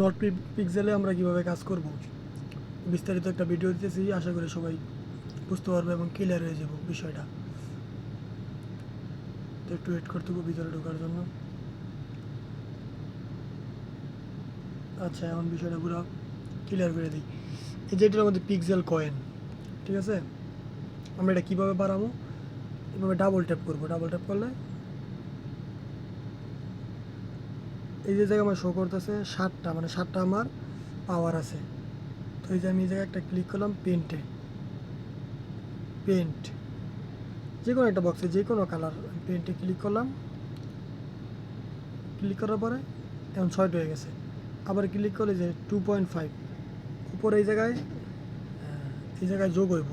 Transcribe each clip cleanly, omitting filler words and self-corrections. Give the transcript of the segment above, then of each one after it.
Not পিক্সেলে আমরা কিভাবে কাজ করব বিস্তারিত একটা ভিডিও দিতেছি, আশা করি সবাই বুঝতে পারবে এবং ক্লিয়ার হয়ে যাব বিষয়টা। তো একটু ওয়েট করতে হবে ভিতরে ঢোকার জন্য। আচ্ছা, এখন বিষয়টা পুরো ক্লিয়ার করে দিই। এই যে এটার মধ্যে পিক্সেল কয়েন, ঠিক আছে? আমরা এটা কীভাবে বাড়াবো, এভাবে ডাবল ট্যাপ করবো। ডাবল ট্যাপ করলে এই যে জায়গায় আমার শো করতেছে 7টা, মানে 7টা আমার পাওয়ার আছে। তো এই যে আমি এই জায়গায় একটা ক্লিক করলাম পেন্টে, পেন্ট যে কোনো একটা বক্সে যে কোনো কালার পেন্টে ক্লিক করলাম। ক্লিক করার পরে এখন 6টা হয়ে গেছে। আবার ক্লিক করলে যে 2.5 উপরে এই জায়গায় যোগ হইব।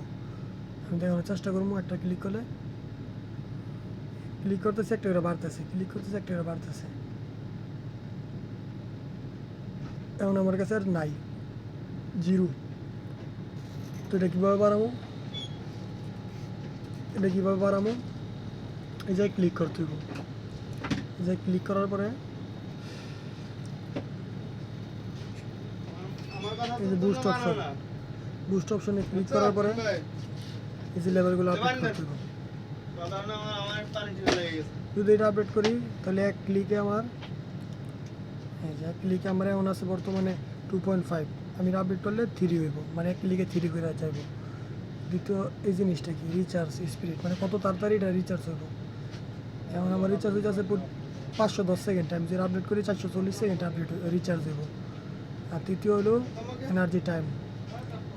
আমি দেখানোর চেষ্টা করবো। একটা ক্লিক করলে ক্লিক করতেছে একটা করে বাড়তেছে, ক্লিক করতেছে একটা করে বাড়তেছে। এখন আমার কাছে আর নাই, 0। তো এটা কীভাবে বাড়াবো, এই জায়গায় ক্লিক করতে হইব। এই জায়গায় ক্লিক করার পরে এই যে বুস্ট অপশনে ক্লিক করার পরে এই যে লেভেলগুলো আপডেট করতে হইব। যদি এটা আপডেট করি তাহলে এক ক্লিকে আমার এখন আছে বর্তমানে 2.5। আমি আপডেট করলে 3 হইব, মানে এক ক্লিকে 3 করে যাইব। দ্বিতীয় এই জিনিসটা কি, রিচার্জ স্পিড, মানে কত তাড়াতাড়ি এটা রিচার্জ হইব। এখন আমার রিচার্জ হইতে আছে 510 সেকেন্ড, আমি যদি আপডেট করি 440 সেকেন্ড আপডেট রিচার্জ হইব। আর তৃতীয় হলো এনার্জি টাইম,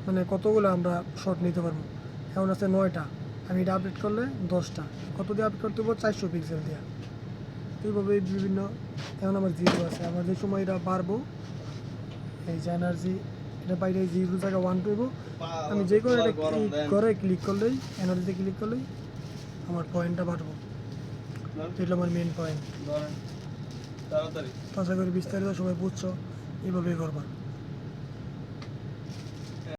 মানে কতগুলো আমরা শট নিতে পারবো। এখন আছে 9টা, আমি এটা আপডেট করলে 10টা। কত দিয়ে আপডেট করতে পারবো, 400 পিক্সেল দিয়ে। এইভাবে বিভিন্ন। এখন আমার 0 আছে, আমার যে সময় এটা বাড়বো এই যে এনার্জি, এটা বাইরে 0 জায়গায় 1 পেব। আমি যে কোনো একটা করে ক্লিক করলেই, এনার্জিতে ক্লিক করলেই আমার পয়েন্টটা বাড়বো। এটা আমার মেন পয়েন্ট। আশা করি বিস্তারিত সবাই বুঝছো, এইভাবেই করবা।